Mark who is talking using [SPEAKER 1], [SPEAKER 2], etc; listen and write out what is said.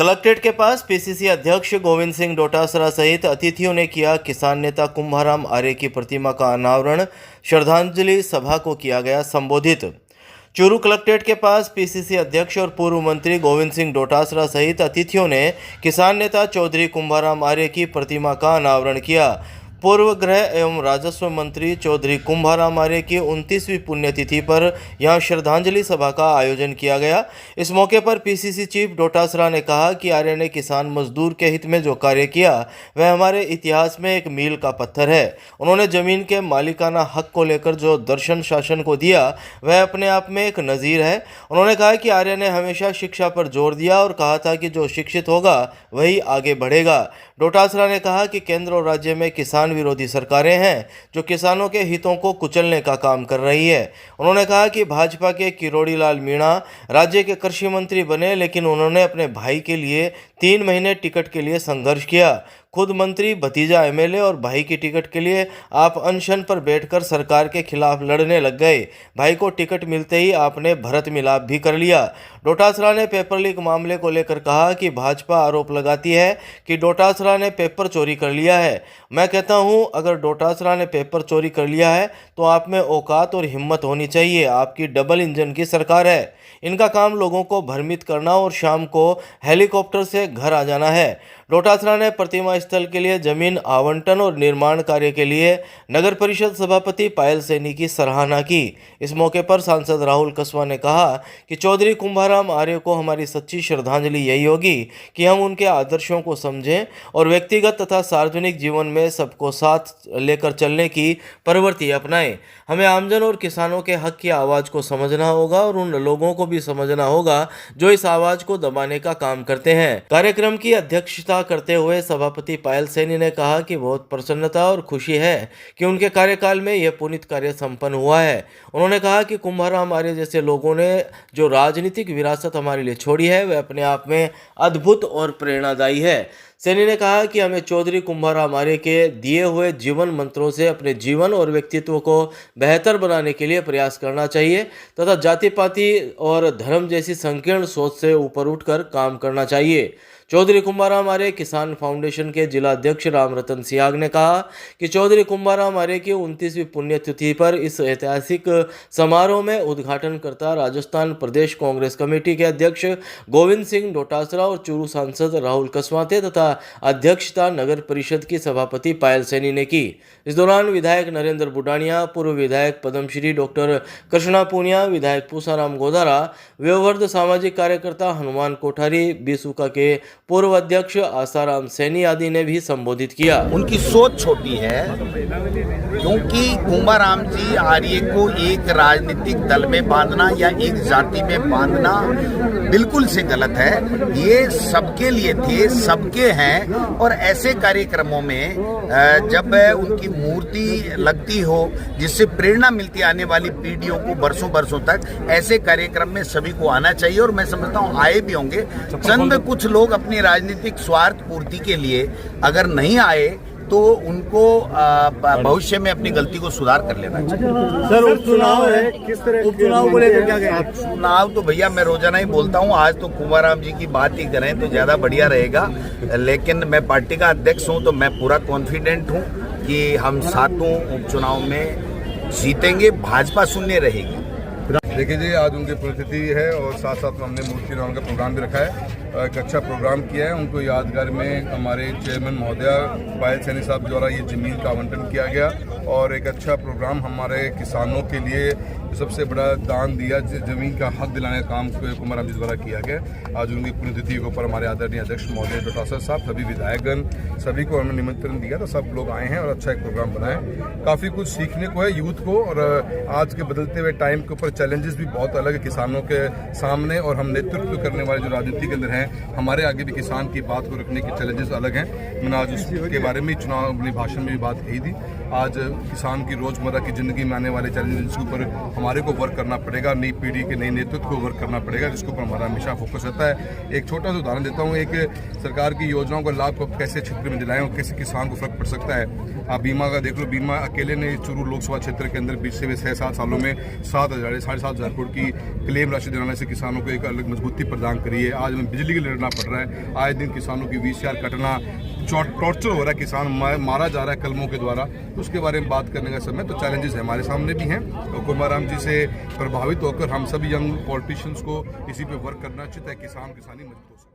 [SPEAKER 1] Collectorate के पास PCC अध्यक्ष गोविंद सिंह डोटासरा सहित अतिथियों ने किया किसान नेता कुंभाराम आर्य की प्रतिमा का अनावरण। श्रद्धांजलि सभा को किया गया संबोधित। चूरू कलेक्ट्रेट के पास पीसीसी अध्यक्ष और पूर्व मंत्री गोविंद सिंह डोटासरा सहित अतिथियों ने किसान नेता चौधरी कुंभाराम आर्य की प्रतिमा का अनावरण किया। पूर्व गृह एवं राजस्व मंत्री चौधरी कुंभाराम आर्य की 29वीं पुण्यतिथि पर यहां श्रद्धांजलि सभा का आयोजन किया गया। इस मौके पर पीसीसी चीफ डोटासरा ने कहा कि आर्य ने किसान मजदूर के हित में जो कार्य किया वह हमारे इतिहास में एक मील का पत्थर है। उन्होंने जमीन के मालिकाना हक को लेकर जो दर्शन शासन को दिया वह अपने आप में एक नज़ीर है। उन्होंने कहा कि आर्य ने हमेशा शिक्षा पर जोर दिया और कहा था कि जो शिक्षित होगा वही आगे बढ़ेगा। डोटासरा ने कहा कि केंद्र और राज्य में किसान विरोधी सरकारें हैं जो किसानों के हितों को कुचलने का काम कर रही है। उन्होंने कहा कि भाजपा के किरोड़ी लाल मीणा राज्य के कृषि मंत्री बने, लेकिन उन्होंने अपने भाई के लिए 3 महीने टिकट के लिए संघर्ष किया। खुद मंत्री, भतीजा एमएलए और भाई की टिकट के लिए आप अनशन पर बैठकर सरकार के खिलाफ लड़ने लग गए। भाई को टिकट मिलते ही आपने भरत मिलाप भी कर लिया। डोटासरा ने पेपर लीक मामले को लेकर कहा कि भाजपा आरोप लगाती है कि डोटासरा ने पेपर चोरी कर लिया है। मैं कहता हूं, अगर डोटासरा ने पेपर चोरी कर लिया है तो आप में औकात और हिम्मत होनी चाहिए। आपकी डबल इंजन की सरकार है। इनका काम लोगों को भ्रमित करना और शाम को हेलीकॉप्टर से घर आ जाना है। डोटासरा ने प्रतिमा स्थल के लिए जमीन आवंटन और निर्माण कार्य के लिए नगर परिषद सभापति पायल सैनी की सराहना की। इस मौके पर सांसद राहुल कस्वा ने कहा कि चौधरी कुंभाराम आर्य को हमारी सच्ची श्रद्धांजलि यही होगी कि हम उनके आदर्शों को समझें और व्यक्तिगत तथा सार्वजनिक जीवन में सबको साथ लेकर चलने की प्रवृत्ति अपनाएं। हमें आमजन और किसानों के हक की आवाज़ को समझना होगा और उन लोगों को भी समझना होगा जो इस आवाज़ को दबाने का काम करते हैं। कार्यक्रम की अध्यक्षता करते हुए सभापति पायल सैनी ने कहा कि बहुत प्रसन्नता और खुशी है कि उनके कार्यकाल में यह पुनीत कार्य संपन्न हुआ है। उन्होंने कहा कि कुंभाराम आर्य जैसे लोगों ने जो राजनीतिक विरासत हमारे लिए छोड़ी है वह अपने आप में अद्भुत और प्रेरणादायी है। सैनी ने कहा कि हमें चौधरी कुंभाराम आर्य के दिए हुए जीवन मंत्रों से अपने जीवन और व्यक्तित्व को बेहतर बनाने के लिए प्रयास करना चाहिए तथा जाति पाति और धर्म जैसी संकीर्ण सोच से ऊपर उठकर काम करना चाहिए। चौधरी कुंभाराम आर्य किसान फाउंडेशन के जिला अध्यक्ष राम रतन सियाग ने कहा कि चौधरी कुंभाराम आर्य की 29वीं पुण्यतिथि पर इस ऐतिहासिक समारोह में उद्घाटनकर्ता राजस्थान प्रदेश कांग्रेस कमेटी के अध्यक्ष गोविंद सिंह डोटासरा और चूरू सांसद राहुल कस्वा थे तथा अध्यक्षता नगर परिषद की सभापति पायल सैनी ने की। इस दौरान विधायक नरेंद्र बुडानिया, पूर्व विधायक पद्मश्री डॉक्टर कृष्णा पूनिया, विधायक पूसाराम गोदारा, व्यववर्ध सामाजिक कार्यकर्ता हनुमान कोठारी, बीसूका के पूर्व अध्यक्ष आसाराम सैनी आदि ने भी संबोधित किया।
[SPEAKER 2] उनकी सोच छोटी है क्योंकि कुंभाराम जी आर्य को एक राजनीतिक दल में बांधना या एक जाति में बांधना बिल्कुल से गलत है। ये सबके लिए थे, सबके हैं और ऐसे कार्यक्रमों में जब उनकी मूर्ति लगती हो जिससे प्रेरणा मिलती आने वाली पीढ़ियों को बरसों बरसों तक, ऐसे कार्यक्रम में सभी को आना चाहिए और मैं समझता हूँ आए भी होंगे। चंद कुछ लोग अपनी राजनीतिक स्वार्थ पूर्ति के लिए अगर नहीं आए तो उनको भविष्य में अपनी गलती को सुधार कर लेना चाहिए।
[SPEAKER 3] सर, उपचुनाव है, किस तरह उपचुनाव को लेकर क्या कहें?
[SPEAKER 2] चुनाव तो भैया मैं रोजाना ही बोलता हूँ, आज तो कुंभाराम जी की बात ही करें तो ज्यादा बढ़िया रहेगा। लेकिन मैं पार्टी का अध्यक्ष हूँ तो मैं पूरा कॉन्फिडेंट हूँ कि हम 7 उपचुनाव में जीतेंगे, भाजपा शून्य रहेगी।
[SPEAKER 4] देखिए जी, आज उनकी पुण्यतिथि है और साथ साथ में हमने मूर्ति निर्माण का प्रोग्राम भी रखा है। एक अच्छा प्रोग्राम किया है। उनको यादगार में हमारे चेयरमैन महोदया पायल सैनी साहब द्वारा ये जमीन का आवंटन किया गया और एक अच्छा प्रोग्राम हमारे किसानों के लिए सबसे बड़ा दान दिया, जमीन का हक दिलाने का काम कुंभाराम जी द्वारा किया गया। आज उनकी पुण्यतिथि के ऊपर हमारे आदरणीय अध्यक्ष महोदय डोटासरा साहब, सभी विधायकगण, सभी को हमने निमंत्रण दिया तो सब लोग आए हैं और अच्छा एक प्रोग्राम बनाए। काफ़ी कुछ सीखने को है यूथ को और आज के बदलते हुए टाइम के ऊपर चैलेंजेस भी बहुत अलग है किसानों के सामने और हम नेतृत्व करने वाले जो राजनीति के अंदर हैं, हमारे आगे भी किसान की बात को रखने के चैलेंजेस अलग हैं। मैंने आज उसके बारे में चुनाव अपने भाषण में भी बात कही थी। आज किसान की रोज़मर्रा की ज़िंदगी में आने वाले चैलेंजेस जिसके ऊपर हमारे को वर्क करना पड़ेगा, नई पीढ़ी के नए नेतृत्व को वर्क करना पड़ेगा, जिसके ऊपर हमारा हमेशा फोकस रहता है। एक छोटा सा उदाहरण देता हूँ, एक सरकार की योजनाओं का लाभ को कैसे क्षेत्र में दिलाएं और कैसे किसान को फर्क पड़ सकता है। आप बीमा का देख लो, बीमा अकेले ने चूरू लोकसभा क्षेत्र के अंदर पिछले 6-7 सालों में 7,000-7,500 करोड़ की क्लेम राशि दिलाने से किसानों को एक अलग मजबूती प्रदान करी है। आज हमें बिजली के लिए लड़ना पड़ रहा है, आए दिन किसानों की VCR कटना, टॉर्चर हो रहा है, किसान मारा जा रहा है कलमों के द्वारा। तो उसके बारे में बात करने का समय तो चैलेंजेस हमारे सामने भी हैं और कुंभाराम जी से प्रभावित होकर हम सभी यंग पॉलिटिशियंस को इसी पे वर्क करना चाहिए ताकि किसानी मजबूत हो सके।